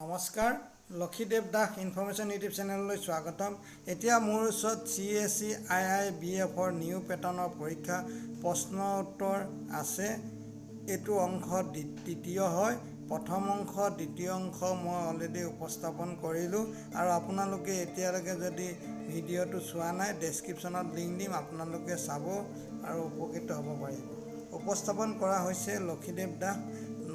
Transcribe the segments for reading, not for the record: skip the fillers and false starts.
নমস্কাৰ লক্ষীদেৱ Das information YouTube চেনেললৈ স্বাগতম। এতিয়া মোৰ ওচৰত CSE IIBF নিউ পেটাৰ্ণৰ পৰীক্ষা প্ৰশ্ন উত্তৰ আছে। এইটো অংশ তৃতীয় হয়। প্ৰথম অংশ দ্বিতীয় অংশ মই অলৰেডি উপস্থাপন কৰিলোঁ আৰু আপোনালোকে এতিয়ালৈকে যদি ভিডিঅ'টো চোৱা নাই ডেছক্ৰিপশ্যনত লিংক দিম, আপোনালোকে চাব আৰু উপকৃত হ'ব পাৰিব। উপস্থাপন কৰা হৈছে লক্ষীদেৱ দাস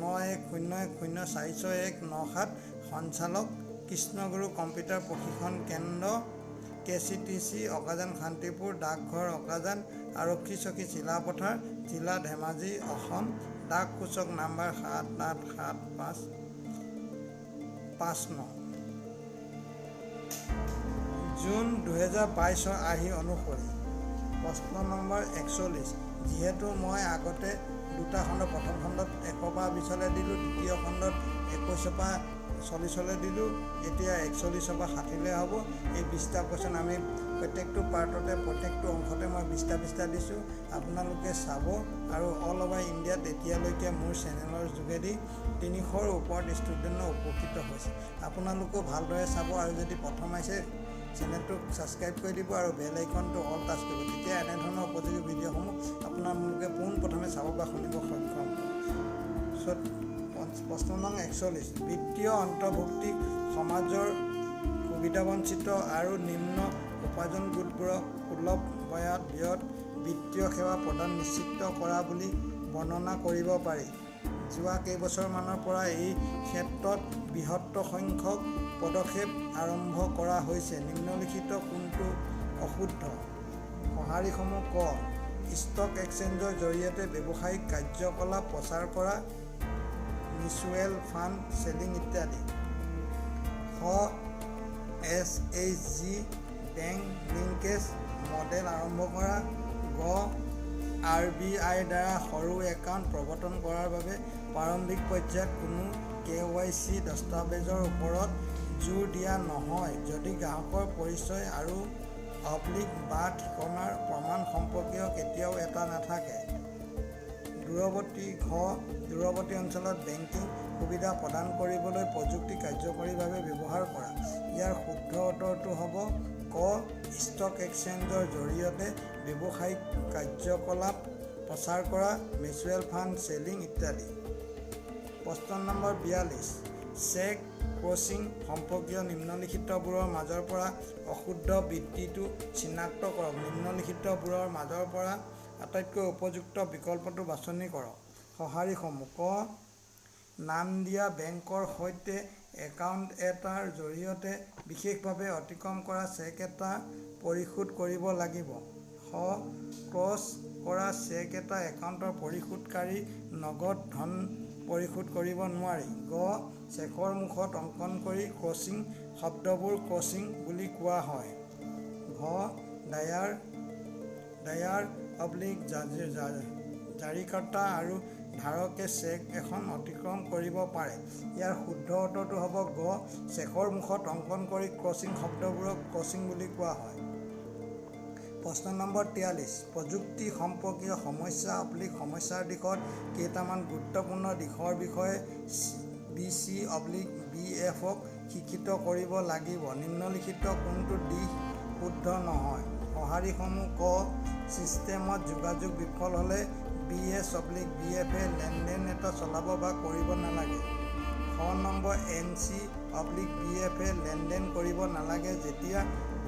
9101046197 সঞ্চালক কৃষ্ণগুৰু কম্পিউটাৰ প্ৰশিক্ষণ কেন্দ্ৰ KCTC অকাজান শান্তিপুৰ ডাকঘৰ অকাজান আৰক্ষী চকী চিলাপথাৰ জিলা ধেমাজি অসম ডাক সূচক নাম্বাৰ 787559 জুন 2022 আৰ্হি অনুসৰি প্ৰশ্ন নম্বৰ 41। যিহেতু মই আগতে দুটা খণ্ড প্ৰথম খণ্ডত 1 পৰা 20লৈ দিলোঁ, দ্বিতীয় খণ্ডত 21 পৰা 40লৈ দিলোঁ, এতিয়া 41 পৰা 60লৈ হ'ব। এই 20টা কুৱেশ্যন আমি প্ৰত্যেকটো পাৰ্টতে প্ৰত্যেকটো অংশতে মই 20টা দিছোঁ। আপোনালোকে চাব আৰু অল অভাৰ ইণ্ডিয়াত এতিয়ালৈকে মোৰ চেনেলৰ যোগেদি 300ৰ ওপৰত ষ্টুডেণ্ট উপকৃত হৈছে। আপোনালোকেও ভালদৰে চাব আৰু যদি প্ৰথম আহিছে চেনেলটোক ছাবস্ক্ৰাইব কৰি দিব আৰু বেল আইকনটো অল টাচ কৰিব। তেতিয়া এনেধৰণৰ উপযোগী ভিডিঅ'সমূহ আপোনালোকে পোনপ্ৰথমে চাব বা শুনিব সক্ষম হ'ব। প্ৰশ্ন নং 41। বিত্তীয় অন্তৰ্ভুক্তিক সমাজৰ সুবিধাবঞ্চিত আৰু নিম্ন উপাৰ্জন গোটবোৰক সুলভ ব্যয়ত বিত্তীয় সেৱা প্ৰদান নিশ্চিত কৰা বুলি বৰ্ণনা কৰিব পাৰি। যোৱা কেইবছৰমানৰ পৰা এই ক্ষেত্ৰত বৃহৎ সংখ্যক পদক্ষেপ আৰম্ভ কৰা হৈছে। নিম্নলিখিত কোনটো অশুদ্ধ? সঁহাৰিসমূহ ক। ষ্টক এক্সচেঞ্জৰ জৰিয়তে ব্যৱসায়িক কাৰ্যকলাপ প্ৰচাৰ কৰা, মিউচুৱেল ফাণ্ড চেলিং ইত্যাদি। SHG বেংক লিংকেজ মডেল আৰম্ভ কৰা। গ RBI দ্বাৰা সৰু একাউণ্ট প্ৰৱৰ্তন কৰাৰ বাবে প্ৰাৰম্ভিক পৰ্যায়ত কোনো KYC দস্তাবেজৰ ওপৰত জোৰ দিয়া নহয় যদি গ্ৰাহকৰ পৰিচয় আৰু বা ঠিকনাৰ প্ৰমাণ সম্পৰ্কীয় কেতিয়াও এটা নাথাকে। দূৰৱৰ্তী অঞ্চলত বেংকিং সুবিধা প্ৰদান কৰিবলৈ প্ৰযুক্তি কাৰ্যকৰীভাৱে ব্যৱহাৰ কৰা। ইয়াৰ শুদ্ধ উত্তৰটো হ'ব ক ষ্টক এক্সচেঞ্জৰ জৰিয়তে ব্যৱসায়িক কাৰ্যকলাপ প্ৰচাৰ কৰা, মিউচুৱেল ফাণ্ড চেলিং ইত্যাদি। প্ৰশ্ন নম্বৰ 42। চেক ক্ৰছিং সম্পৰ্কীয় নিম্নলিখিতবোৰৰ মাজৰ পৰা অশুদ্ধ বিবৃতিটো চিনাক্ত কৰক। নিম্নলিখিতবোৰৰ মাজৰ পৰা আটাইতকৈ উপযুক্ত বিকল্পটো বাছনি কৰক। সঁহাৰিসমূহ ক নাম দিয়া বেংকৰ সৈতে একাউণ্ট এটাৰ জৰিয়তে বিশেষভাৱে অতিক্ৰম কৰা চেক এটা পৰিশোধ কৰিব লাগিব। ক্ৰছ কৰা চেক এটা একাউণ্টৰ পৰিশোধকাৰী নগদ ধন পৰিশোধ কৰিব নোৱাৰি। গ চেকৰ মুখত অংকন কৰি ক্ৰছিং শব্দবোৰ ক্ৰছিং বুলি কোৱা হয়। ঘ জাৰীকৰ্তা আৰু ধাৰকে চেক এখন অতিক্ৰম কৰিব পাৰে। ইয়াৰ শুদ্ধ উত্তৰটো হ'ব গ চেকৰ মুখত অংকন কৰি ক্ৰছিং শব্দবোৰক ক্ৰছিং বুলি কোৱা হয়। প্ৰশ্ন নম্বৰ 43। প্ৰযুক্তি সম্পৰ্কীয় সমস্যাৰ দিশত কেইটামান গুৰুত্বপূৰ্ণ দিশৰ বিষয়ে BC/BFক শিক্ষিত কৰিব লাগিব। নিম্নলিখিত কোনটো দিশ শুদ্ধ নহয়? সঁহাৰিসমূহ ক ছিষ্টেমত যোগাযোগ বিফল হ'লে BS/BFে লেনদেন এটা চলাব বা কৰিব নালাগে। খ নম্বৰ NC/BFে লেনদেন কৰিব নালাগে যেতিয়া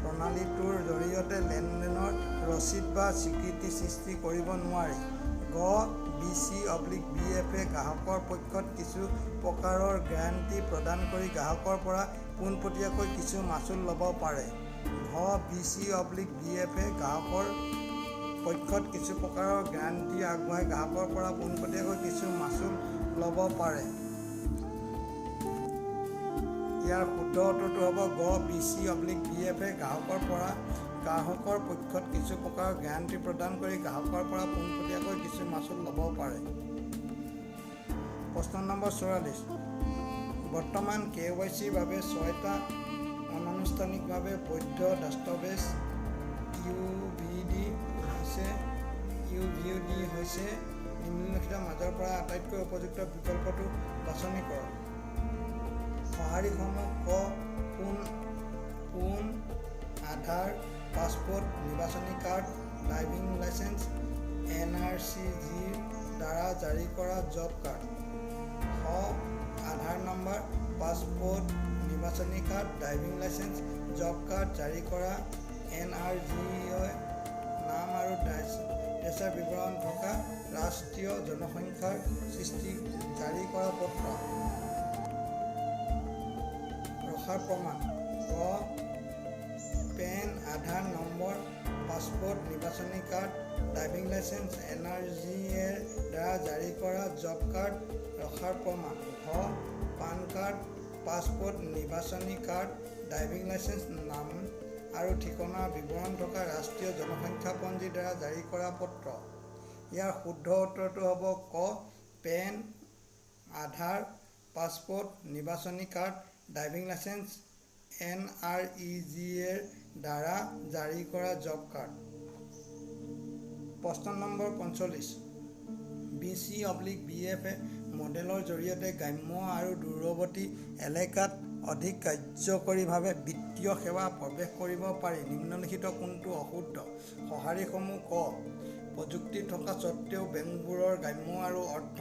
প্ৰণালীটোৰ জৰিয়তে লেনদেনৰ ৰচিদ বা স্বীকৃতি সৃষ্টি কৰিব নোৱাৰি। গ BC/BFে গ্ৰাহকৰ পক্ষত কিছু প্ৰকাৰৰ গেৰাণ্টি প্ৰদান কৰি গ্ৰাহকৰ পৰা পোনপটীয়াকৈ কিছু মাচুল ল'ব পাৰে। ঘ BC/BFে গ্ৰাহকৰ পক্ষত কিছু প্ৰকাৰৰ গেৰাণ্টি আগবঢ়াই গ্ৰাহকৰ পৰা পোনপটীয়াকৈ কিছু মাচুল ল'ব পাৰে। ইয়াৰ শুদ্ধ উত্তৰটো হ'ব গ BC/BFে গ্ৰাহকৰ পক্ষত কিছু প্ৰকাৰৰ গেৰাণ্টি প্ৰদান কৰি গ্ৰাহকৰ পৰা পোনপটীয়াকৈ কিছু মাচুল ল'ব পাৰে। প্ৰশ্ন নম্বৰ 44। বৰ্তমান KYCৰ বাবে 6টা অনানুষ্ঠানিকভাৱে বৈধ দস্তাবেজ UVD হৈছে। নিম্নলিখিতৰ মাজৰ পৰা আটাইতকৈ উপযুক্ত বিকল্পটো বাছনি কৰক। সঁহাৰিসমূহ ক পোন আধাৰ পাছপোৰ্ট নিৰ্বাচনী কাৰ্ড ড্ৰাইভিং লাইচেন্স NRCGৰ দ্বাৰা জাৰি কৰা জব কাৰ্ড আধাৰ নম্বৰ পাছপোৰ্ট নিৰ্বাচনী card driving licence job card জাৰি কৰা NRCGৰ নাম আৰু দেশৰ বিৱৰণ থকা ৰাষ্ট্ৰীয় জনসংখ্যাৰ সৃষ্টি জাৰি কৰা পত্ৰ ৰখাৰ প্ৰমাণ পেন আধাৰ নম্বৰ পাছপোৰ্ট নিৰ্বাচনী কাৰ্ড ড্ৰাইভিং লাইচেন্স NRCGৰ দ্বাৰা জাৰি কৰা জব কাৰ্ড ৰখাৰ প্ৰমাণ পান কাৰ্ড পাছপোৰ্ট নিৰ্বাচনী কাৰ্ড ড্ৰাইভিং লাইচেন্স নাম আৰু ঠিকনাৰ বিৱৰণ থকা ৰাষ্ট্ৰীয় জনসংখ্যাপঞ্জীৰ দ্বাৰা জাৰি কৰা পত্ৰ। ইয়াৰ শুদ্ধ উত্তৰটো হ'ব ক পেন আধাৰ পাছপোৰ্ট নিৰ্বাচনী কাৰ্ড ড্ৰাইভিং লাইচেন্স NRCGৰ দ্বাৰা জাৰি কৰা জব কাৰ্ড। প্ৰশ্ন নম্বৰ 45 BC/BF মডেলৰ জৰিয়তে গ্ৰাম্য আৰু দূৰৱৰ্তী এলেকাত অধিক কাৰ্যকৰীভাৱে বিত্তীয় সেৱা প্ৰৱেশ কৰিব পাৰি। নিম্নলিখিত কোনটো অশুদ্ধ? সঁহাৰিসমূহ ক প্ৰযুক্তি থকা স্বত্বেও বেংকবোৰৰ গ্ৰাম্য আৰু অৰ্থ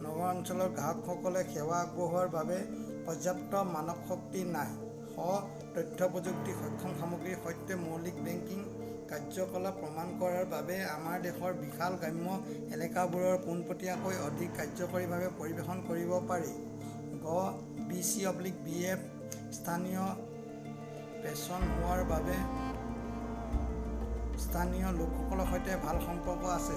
নগৰ অঞ্চলৰ গ্ৰাহকসকলে সেৱা আগবঢ়োৱাৰ বাবে পৰ্যাপ্ত মানৱ শক্তি নাই। তথ্য প্ৰযুক্তি সক্ষম সামগ্ৰীৰ সৈতে মৌলিক বেংকিং কাৰ্যকলাপ প্ৰমাণ কৰাৰ বাবে আমাৰ দেশৰ বিশাল গ্ৰাম্য এলেকাবোৰৰ পোনপটীয়াকৈ অধিক কাৰ্যকৰীভাৱে পৰিৱেশন কৰিব পাৰি। BC/BF স্থানীয় পেচন হোৱাৰ বাবে স্থানীয় লোকসকলৰ সৈতে ভাল সম্পৰ্ক আছে।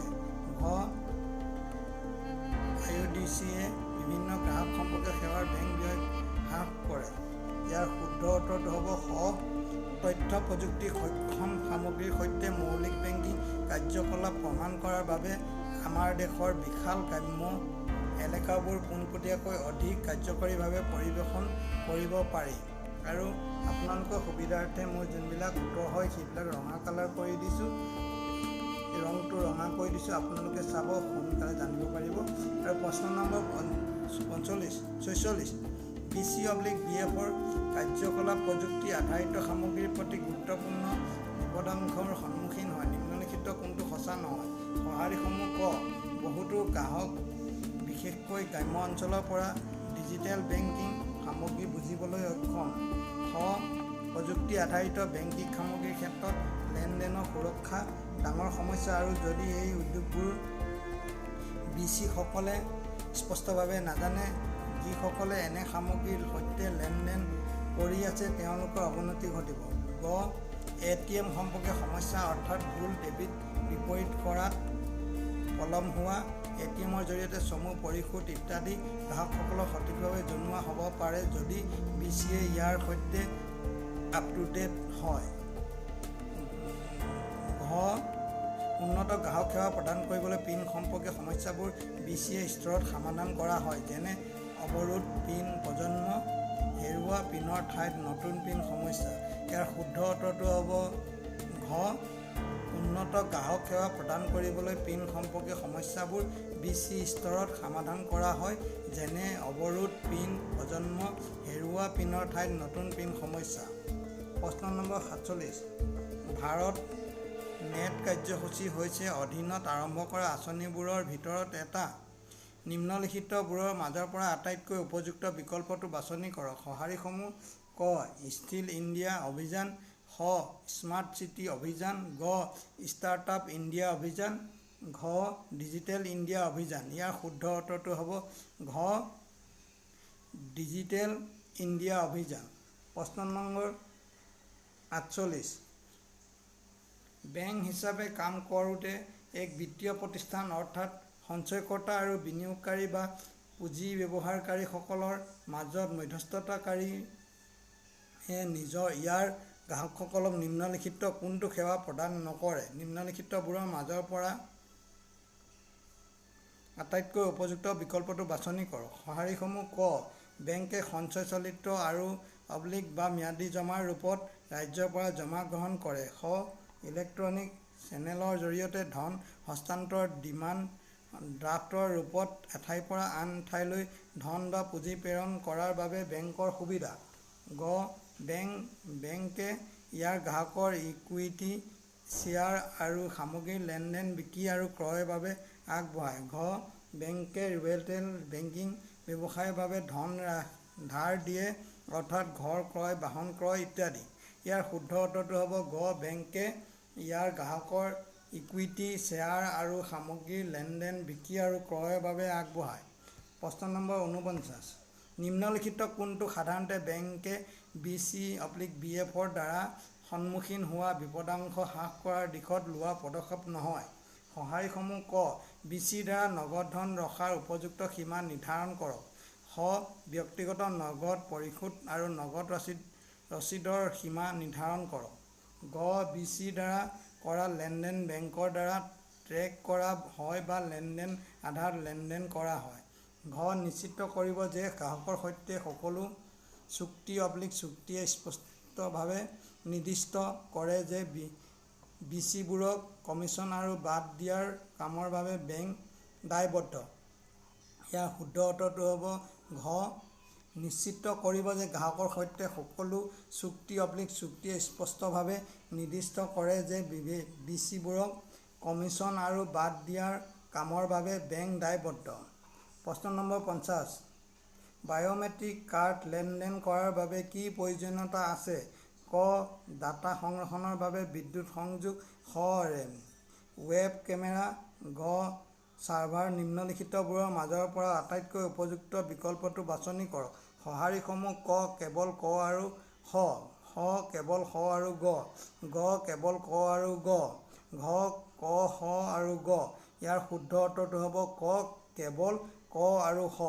IODCয়ে বিভিন্ন গ্ৰাহক সম্পৰ্কীয় সেৱাৰ বেংক ব্যয় হ্ৰাস কৰে। ইয়াৰ শুদ্ধ উত্তৰটো হ'ব তথ্য প্ৰযুক্তি সক্ষম সামগ্ৰীৰ সৈতে মৌলিক বেংকিং কাৰ্যকলাপ প্ৰমাণ কৰাৰ বাবে আমাৰ দেশৰ বিশাল গ্ৰাম্য এলেকাবোৰ পোনপটীয়াকৈ অধিক কাৰ্যকৰীভাৱে পৰিৱেশন কৰিব পাৰি। আৰু আপোনালোকৰ সুবিধাৰ্থে মই যোনবিলাক উত্তৰ হয় সেইবিলাক ৰঙা কালাৰ কৰি দিছোঁ, ৰংটো ৰঙা কৰি দিছোঁ, আপোনালোকে চাব সোনকালে জানিব পাৰিব। আৰু প্ৰশ্ন নম্বৰ 46 BC/BFৰ কাৰ্যকলাপ প্ৰযুক্তি আধাৰিত সামগ্ৰীৰ প্ৰতি গুৰুত্বপূৰ্ণ বিপদাশংকাৰ সন্মুখীন হয়। নিম্নলিখিত কোনটো সঁচা নহয়? সঁহাৰিসমূহ ক বহুতো গ্ৰাহক বিশেষকৈ গ্ৰাম্য অঞ্চলৰ পৰা ডিজিটেল বেংকিং সামগ্ৰী বুজিবলৈ অক্ষম। প্ৰযুক্তি আধাৰিত বেংকিং সামগ্ৰীৰ ক্ষেত্ৰত লেনদেনৰ সুৰক্ষা ডাঙৰ সমস্যা আৰু যদি এই উদ্যোগবোৰ BC-সকলে স্পষ্টভাৱে নাজানে, যিসকলে এনে সামগ্ৰীৰ সৈতে লেনদেন কৰি আছে তেওঁলোকৰ অৱনতি ঘটিব। ATM সম্পৰ্কীয় সমস্যা অৰ্থাৎ ভুল ডেবিট বিপৰীত কৰাত পলম হোৱা, ATMৰ জৰিয়তে চমু পৰিশোধ ইত্যাদি গ্ৰাহকসকলক সঠিকভাৱে জনোৱা হ'ব পাৰে যদি BCয়ে ইয়াৰ সৈতে আপ টু ডেট হয়। উন্নত গ্ৰাহক সেৱা প্ৰদান কৰিবলৈ পিন সম্পৰ্কীয় সমস্যাবোৰ BCA স্তৰত সমাধান কৰা হয়, যেনে অৱৰোধ পিন প্ৰজন্ম, হেৰুওৱা পিনৰ ঠাইত নতুন পিন সমস্যা। ইয়াৰ শুদ্ধ উত্তৰটো হ'ব উন্নত গ্ৰাহক সেৱা প্ৰদান কৰিবলৈ পিন সম্পৰ্কীয় সমস্যাবোৰ BC স্তৰত সমাধান কৰা হয়, যেনে অৱৰোধ পিন প্ৰজন্ম, হেৰুওৱা পিনৰ ঠাইত নতুন পিন সমস্যা। প্ৰশ্ন নম্বৰ 47 ভাৰত নেট কাৰ্যসূচী হৈছে অধীনত আৰম্ভ কৰা আঁচনিবোৰৰ ভিতৰত এটা। নিম্নলিখিতবোৰৰ মাজৰ পৰা আটাইতকৈ উপযুক্ত বিকল্পটো বাছনি কৰক। সঁহাৰিসমূহ ক স্কিল ইণ্ডিয়া অভিযান, স্মাৰ্ট চিটি অভিযান, ষ্টাৰ্টআপ ইণ্ডিয়া অভিযান, ডিজিটেল ইণ্ডিয়া অভিযান। ইয়াৰ শুদ্ধ উত্তৰটো হ'ব ডিজিটেল ইণ্ডিয়া অভিযান। প্ৰশ্ন নম্বৰ 48 বেংক হিচাপে কাম কৰোঁতে এক বিত্তীয় প্ৰতিষ্ঠান অৰ্থাৎ সঞ্চয়কৰ্তা আৰু বিনিয়োগকাৰী বা পুঁজি ব্যৱহাৰকাৰীসকলৰ মাজত মধ্যস্থতাকাৰীয়ে ইয়াৰ গ্ৰাহকসকলক নিম্নলিখিত কোনটো সেৱা প্ৰদান নকৰে? নিম্নলিখিতবোৰৰ মাজৰ পৰা আটাইতকৈ উপযুক্ত বিকল্পটো বাছনি কৰক। সঁহাৰিসমূহ ক বেংকে সঞ্চয় চালিত আৰু বা ম্যাদী জমাৰ ৰূপত ৰাজ্যৰ পৰা জমা গ্ৰহণ কৰে। ইলেক্ট্ৰনিক চেনেলৰ জৰিয়তে ধন হস্তান্তৰ ডিমাণ্ড ড্ৰাফ্টৰ ৰূপত এঠাইৰ পৰা আন ঠাইলৈ ধন বা পুঁজি প্ৰেৰণ কৰাৰ বাবে বেংকৰ সুবিধা। গ. বেংকে ইয়াৰ গ্ৰাহকৰ ইকুইটি, শ্বেয়াৰ আৰু সামগ্ৰীৰ লেনদেন, বিক্ৰী আৰু ক্ৰয়ৰ বাবে আগবঢ়ায়। ঘ. বেংকে ৰিটেইল বেংকিং ব্যৱসায়ৰ বাবে ধন ধাৰ দিয়ে, অৰ্থাৎ ঘৰ ক্ৰয়, বাহন ক্ৰয় ইত্যাদি। ইয়াৰ শুদ্ধ উত্তৰটো হ'ব গ. বেংকে ইয়াৰ গ্ৰাহকৰ ইকুইটি, শ্বেয়াৰ আৰু সামগ্ৰীৰ লেনদেন, বিক্ৰী আৰু ক্ৰয়ৰ বাবে আগবঢ়ায়। প্ৰশ্ন নম্বৰ 49। নিম্নলিখিত কোনটো সাধাৰণতে বেংকে BC/BFৰ দ্বাৰা সন্মুখীন হোৱা বিপদাশংকা হ্ৰাস কৰাৰ দিশত লোৱা পদক্ষেপ নহয়? সঁহাৰিসমূহ ক. BCৰ দ্বাৰা নগদ ধন ৰখাৰ উপযুক্ত সীমা নিৰ্ধাৰণ কৰক। খ. ব্যক্তিগত নগদ পৰিশোধ আৰু নগদ ৰচিদৰ সীমা নিৰ্ধাৰণ কৰক। গ. BCৰ দ্বাৰা কৰা লেনদেন বেংকৰ দ্বাৰা ট্ৰেক কৰা হয় বা লেনদেন আধাৰত লেনদেন কৰা হয়। ঘ. নিশ্চিত কৰিব যে গ্ৰাহকৰ সৈতে সকলো চুক্তি/চুক্তিয়ে স্পষ্টভাৱে নিৰ্দিষ্ট কৰে যে BCবোৰক কমিছন আৰু বাদ দিয়াৰ কামৰ বাবে বেংক দায়বদ্ধ। ইয়াৰ শুদ্ধ উত্তৰটো হ'ব ঘ. নিশ্চিত কৰিব যে গ্ৰাহকৰ সৈতে সকলো চুক্তি/চুক্তিয়ে স্পষ্টভাৱে নিৰ্দিষ্ট কৰে যে BCবোৰক কমিছন আৰু বাদ দিয়াৰ কামৰ বাবে বেংক দায়বদ্ধ। প্ৰশ্ন নম্বৰ 50। বায়'মেট্ৰিক কাৰ্ড লেনদেন কৰাৰ বাবে কি প্ৰয়োজনীয়তা আছে? ক. ডাটা সংৰক্ষণৰ বাবে বিদ্যুৎ সংযোগ। খ. Web camera. গ. চাৰ্ভাৰ। নিম্নলিখিতবোৰৰ মাজৰ পৰা আটাইতকৈ উপযুক্ত বিকল্পটো বাছনি কৰক। সঁহাৰিসমূহ ক. কেৱল ক আৰু খ। খ. কেৱল খ আৰু গ। গ. কেৱল ক আৰু গ। ঘ. ক, খ আৰু গ। ইয়াৰ শুদ্ধ উত্তৰটো হ'ব ক. কেৱল ক আৰু খ।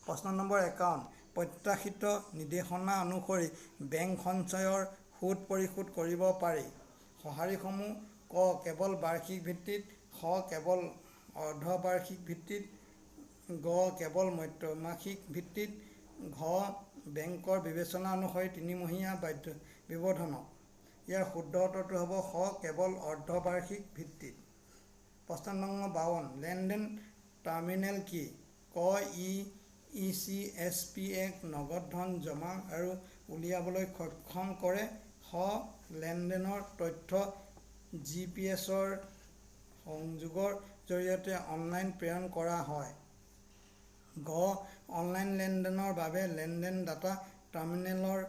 প্ৰশ্ন নম্বৰ 51। প্ৰত্যাশিত নিৰ্দেশনা অনুসৰি বেংক সঞ্চয়ৰ সুদ পৰিশোধ কৰিব পাৰি। সঁহাৰিসমূহ ক. কেৱল বাৰ্ষিক ভিত্তিত। খ. কেৱল অৰ্ধবাৰ্ষিক ভিত্তিত। গ. কেৱল ত্ৰৈমাসিক ভিত্তিত। ঘ. বেংকৰ বিবেচনা অনুসৰি তিনিমহীয়া ব্যৱধানত। ইয়াৰ শুদ্ধ উত্তৰটো হ'ব খ. কেৱল অৰ্ধবাৰ্ষিক ভিত্তিত। প্ৰশ্ন নম্বৰ 52। লেনদেন টাৰ্মিনেল কি? ক. ECSP-য়ে নগদ ধন জমা আৰু উলিয়াবলৈ সক্ষম কৰে। খ. লেনদেনৰ তথ্য GPS-ৰ সংযোগৰ জৰিয়তে অনলাইন প্ৰেৰণ কৰা হয়। ঘ. অনলাইন লেনদেনৰ বাবে লেনদেন ডাটা টাৰ্মিনেলৰ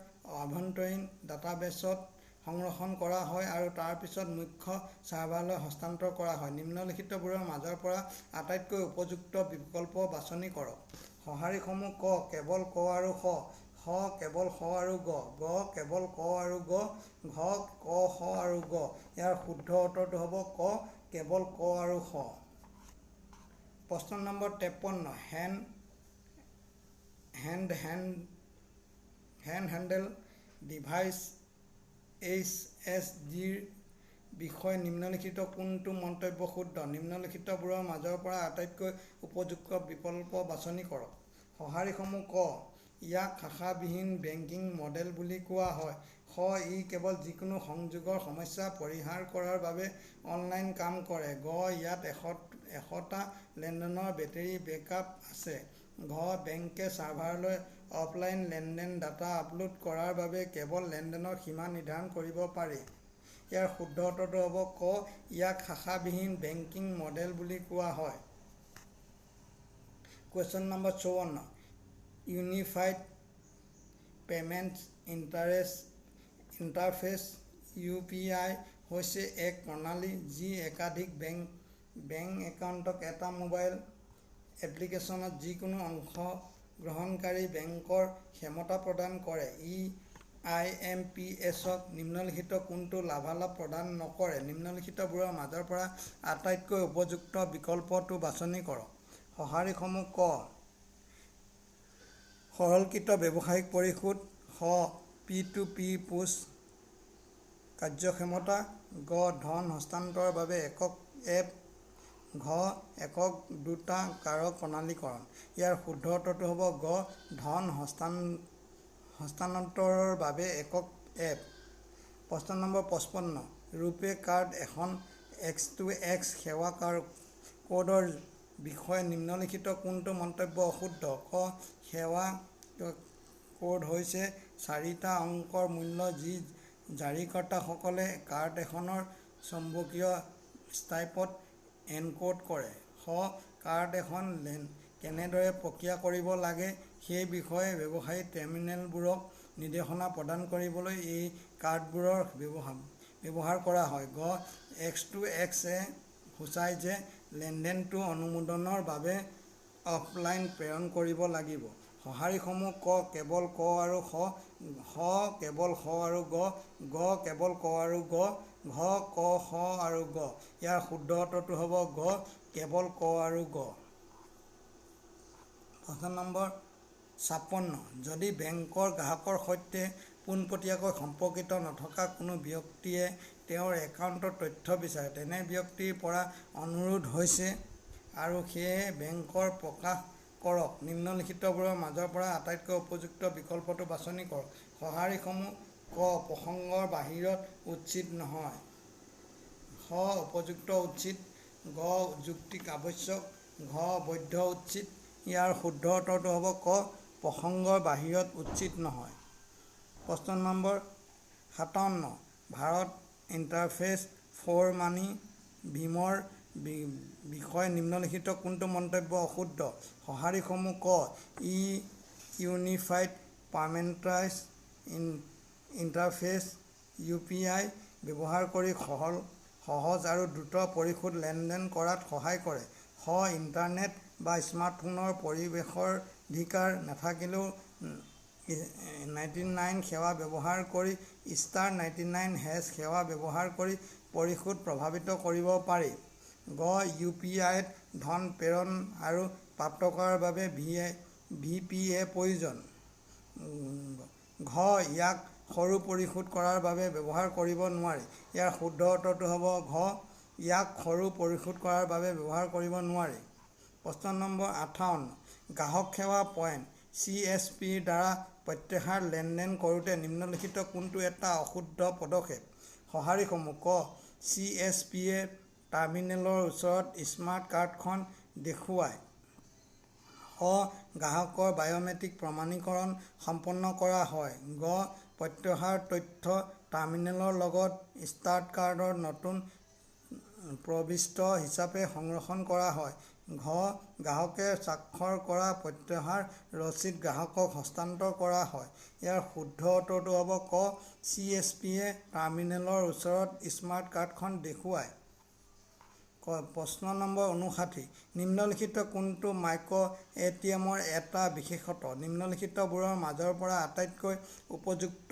আভ্যন্তৰীণ ডাটাবেছত সংৰক্ষণ কৰা হয় আৰু তাৰ পিছত মুখ্য চাৰ্ভাৰলৈ হস্তান্তৰ কৰা হয়। নিম্নলিখিতবোৰৰ মাজৰ পৰা আটাইতকৈ উপযুক্ত বিকল্প বাছনি কৰক। সঁহাৰিসমূহ ক. কেৱল ক আৰু খ। খ. কেৱল খ আৰু গ। গ. কেৱল ক আৰু গ। ঘ. ক, খ আৰু গ। ইয়াৰ শুদ্ধ উত্তৰটো হ'ব ক. কেৱল ক আৰু খ। প্ৰশ্ন নম্বৰ 53। হেণ্ডহেল্ড ডিভাইচ HSDৰ বিষয়ে নিম্নলিখিত কোনটো মন্তব্য শুদ্ধ? নিম্নলিখিতবোৰৰ মাজৰ পৰা আটাইতকৈ উপযুক্ত বিকল্প বাছনি কৰক। সঁহাৰিসমূহ ক. ইয়াক শাখাবিহীন বেংকিং মডেল বুলি কোৱা হয়। খ. ই কেৱল যিকোনো সংযোগৰ সমস্যা পৰিহাৰ কৰাৰ বাবে অনলাইন কাম কৰে। গ. ইয়াত 100টা লেনদেনৰ বেটাৰী বেকআপ আছে। ঘ. বেংকে চাৰ্ভাৰলৈ অফলাইন লেনদেন ডাটা আপলোড কৰাৰ বাবে কেৱল লেনদেনৰ সীমা নিৰ্ধাৰণ কৰিব পাৰি। ইয়াৰ শুদ্ধ উত্তৰটো হ'ব ক. ইয়াক শাখাবিহীন বেংকিং মডেল বুলি কোৱা হয়। Question number 54। Unified payment interface UPI হৈছে এক প্ৰণালী যি একাধিক বেংক একাউণ্টক এটা মোবাইল এপ্লিকেশ্যনত যিকোনো অংশগ্ৰহণকাৰী বেংকৰ ক্ষমতা প্ৰদান কৰে। IMPS-ক নিম্নলিখিত কোনটো লাভালাভ প্ৰদান নকৰে? নিম্নলিখিতবোৰৰ মাজৰ পৰা আটাইতকৈ উপযুক্ত বিকল্পটো বাছনি কৰক। সঁহাৰিসমূহ ক. সৰলীকৃত ব্যৱসায়িক পৰিশোধ। খ. P2P পোষ্ট কাৰ্যক্ষমতা। গ. ধন হস্তান্তৰৰ বাবে একক এপ। ঘ. একক দুটা কাৰক প্ৰণালীকৰণ। ইয়াৰ শুদ্ধ উত্তৰটো হ'ব গ. ধন হস্তান্তৰৰ বাবে একক এপ। প্ৰশ্ন নম্বৰ 55। ৰুপে কাৰ্ড এখন X2X সেৱা কোডৰ বিষয়ে নিম্নলিখিত কোনটো মন্তব্য অশুদ্ধ? ক সেৱা কোড হৈছে 4টা অংকৰ মূল্য যি জাৰীকৰ্তাসকলে কাৰ্ড এখনৰ চুম্বকীয় ষ্টাইপত এনকোড কৰে। খ কাৰ্ড এখন কেনেদৰে প্ৰক্ৰিয়া কৰিব লাগে সেই বিষয়ে ব্যৱসায়ী টাৰ্মিনেলবোৰক নিৰ্দেশনা প্ৰদান কৰিবলৈ এই কাৰ্ডবোৰৰ ব্যৱহাৰ কৰা হয়। গ X2X এ সূচায় যে লেনদেনটো অনুমোদনৰ বাবে অফলাইন প্ৰেৰণ কৰিব লাগিব। সঁহাৰিসমূহ ক কেৱল ক আৰু খ, কেৱল খ আৰু গ কেৱল ক আৰু গ, ঘ ক খ আৰু গ। ইয়াৰ শুদ্ধ উত্তৰটো হ'ব গ কেৱল ক আৰু গ। প্ৰশ্ন নম্বৰ 56। যদি বেংকৰ গ্ৰাহকৰ সৈতে পোনপটীয়াকৈ সম্পৰ্কিত নথকা কোনো ব্যক্তিয়ে তেওঁৰ একাউণ্টৰ তথ্য বিচাৰে, তেনে ব্যক্তিৰ পৰা অনুৰোধ হৈছে আৰু সেয়ে বেংকৰ প্ৰকাশ কৰক। নিম্নলিখিতবোৰৰ মাজৰ পৰা আটাইতকৈ উপযুক্ত বিকল্পটো বাছনি কৰক। সঁহাৰিসমূহ ক প্ৰসংগৰ বাহিৰত উচিত নহয়, খ উপযুক্ত উচিত, গ যুক্তিক আৱশ্যক, ঘ বৈধ উচিত। ইয়াৰ শুদ্ধ উত্তৰটো হ'ব ক প্ৰসংগৰ বাহিৰত উচিত নহয়। প্ৰশ্ন number 57। Bharat interface for money ভীমৰ বিষয়ে নিম্নলিখিত কোনটো মন্তব্য অশুদ্ধ? সঁহাৰিসমূহ ক ইউনিফাইড পেমেণ্ট ইণ্টাৰফেচ UPI ব্যৱহাৰ কৰি সহজ আৰু দ্ৰুত পৰিশোধ লেনদেন কৰাত সহায় কৰে। খ ইণ্টাৰনেট বা স্মাৰ্টফোনৰ প্ৰৱেশাধিকাৰ নাথাকিলেও 99 সেৱা ব্যৱহাৰ কৰি *99# সেৱা ব্যৱহাৰ কৰি পৰিশোধ প্ৰভাৱিত কৰিব পাৰি। গ UPIত ধন প্ৰেৰণ আৰু প্ৰাপ্ত কৰাৰ বাবে VPA প্ৰয়োজন। ঘ ইয়াক সৰু পৰিশোধ কৰাৰ বাবে ব্যৱহাৰ কৰিব নোৱাৰি। ইয়াৰ শুদ্ধ উত্তৰটো হ'ব ঘ ইয়াক সৰু পৰিশোধ কৰাৰ বাবে ব্যৱহাৰ কৰিব নোৱাৰি। প্ৰশ্ন নম্বৰ 58। গ্ৰাহক সেৱা পইণ্ট CSPৰ দ্বাৰা প্ৰত্যাহাৰ লেনদেন কৰোঁতে নিম্নলিখিত কোনটো এটা অশুদ্ধ পদক্ষেপ? সঁহাৰিসমূহ ক CSPয়ে টাৰ্মিনেলৰ ওচৰত স্মাৰ্ট কাৰ্ডখন দেখুৱায়। খ গ্ৰাহকৰ বায়'মেট্ৰিক প্ৰমাণীকৰণ সম্পন্ন কৰা হয়। গ প্ৰত্যাহাৰ তথ্য টাৰ্মিনেলৰ লগত স্মাৰ্ট কাৰ্ডৰ নতুন প্ৰবিষ্টি হিচাপে সংৰক্ষণ কৰা হয়। ঘ গ্ৰাহকে স্বাক্ষৰ কৰা প্ৰত্যাহাৰ ৰচিদ গ্ৰাহকক হস্তান্তৰ কৰা হয়। ইয়াৰ শুদ্ধ উত্তৰটো হ'ব ক CSPয়ে টাৰ্মিনেলৰ ওচৰত স্মাৰ্ট কাৰ্ডখন দেখুৱায়। প্ৰশ্ন নম্বৰ 59। নিম্নলিখিত কোনটো মাইক্ৰ ATMৰ এটা বিশেষত্ব? নিম্নলিখিতবোৰৰ মাজৰ পৰা আটাইতকৈ উপযুক্ত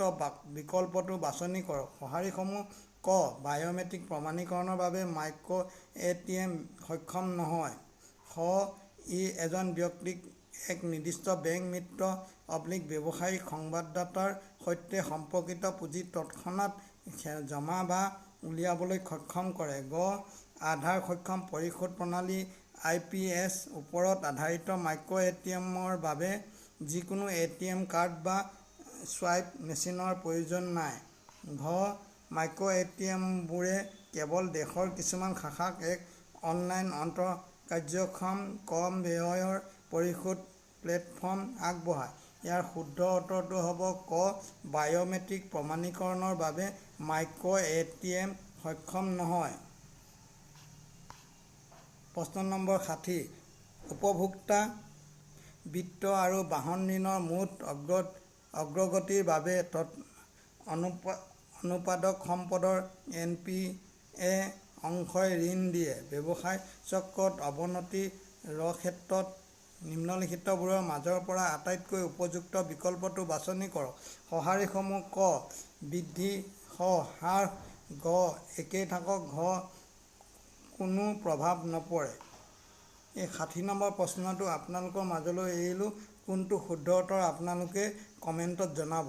বিকল্পটো বাছনি কৰক। সঁহাৰিসমূহ ক বায়'মেট্ৰিক প্ৰমাণীকৰণৰ বাবে মাইক্ৰ ATM সক্ষম নহয়। খ ই এজন ব্যক্তিক এক নিৰ্দিষ্ট বেংক মিত্ৰ ব্যৱসায়িক সংবাদদাতাৰ সৈতে সম্পৰ্কিত পুঁজি তৎক্ষণাত জমা বা উলিয়াবলৈ সক্ষম কৰে। গ আধাৰ সক্ষম পৰিশোধ প্ৰণালী IPS ওপৰত আধাৰিত মাইক্ৰ ATMৰ বাবে যিকোনো ATM কাৰ্ড বা চুৱাইপ মেচিনৰ প্ৰয়োজন নাই। ঘ মাইক্ৰ ATMবোৰে কেৱল দেশৰ কিছুমান শাখাত এক অনলাইন আন্তঃকাৰ্যক্ষম কম ব্যয়ৰ পৰিশোধ প্লেটফৰ্ম আগবঢ়ায়। ইয়াৰ শুদ্ধ উত্তৰটো হ'ব ক বায়'মেট্ৰিক প্ৰমাণীকৰণৰ বাবে মাইক্ৰ ATM সক্ষম নহয়। প্ৰশ্ন নম্বৰ 60। উপভোক্তা বিত্ত আৰু বাহন ঋণৰ মুঠ অগ্ৰগতিৰ বাবে অনুৎপাদক সম্পদৰ NPA অংশই ঋণ দিয়ে। ব্যৱসায় চক্ৰত অৱনতিৰ ক্ষেত্ৰত নিম্নলিখিতবোৰৰ মাজৰ পৰা আটাইতকৈ উপযুক্ত বিকল্পটো বাছনি কৰক। সঁহাৰিসমূহ ক বৃদ্ধি, খ হ্ৰাস, গ একেই থাকক, ঘ কোনো প্ৰভাৱ নপৰে। এই 60 নম্বৰ প্ৰশ্নটো আপোনালোকৰ মাজলৈ এৰিলোঁ। কোনটো শুদ্ধ উত্তৰ আপোনালোকে কমেণ্টত জনাব।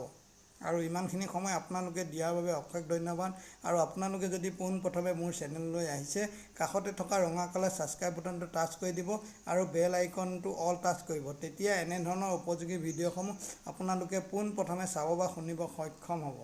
আৰু ইমানখিনি সময় আপোনালোকে দিয়াৰ বাবে অশেষ ধন্যবাদ। আৰু আপোনালোকে যদি পোনপ্ৰথমে মোৰ চেনেললৈ আহিছে, কাষতে থকা ৰঙা কালাৰ ছাবস্ক্ৰাইব বুটামটো টাচ কৰি দিব আৰু বেল আইকনটো অল টাচ কৰিব। তেতিয়া এনেধৰণৰ উপযোগী ভিডিঅ'সমূহ আপোনালোকে পোনপ্ৰথমে চাব বা শুনিব সক্ষম হ'ব।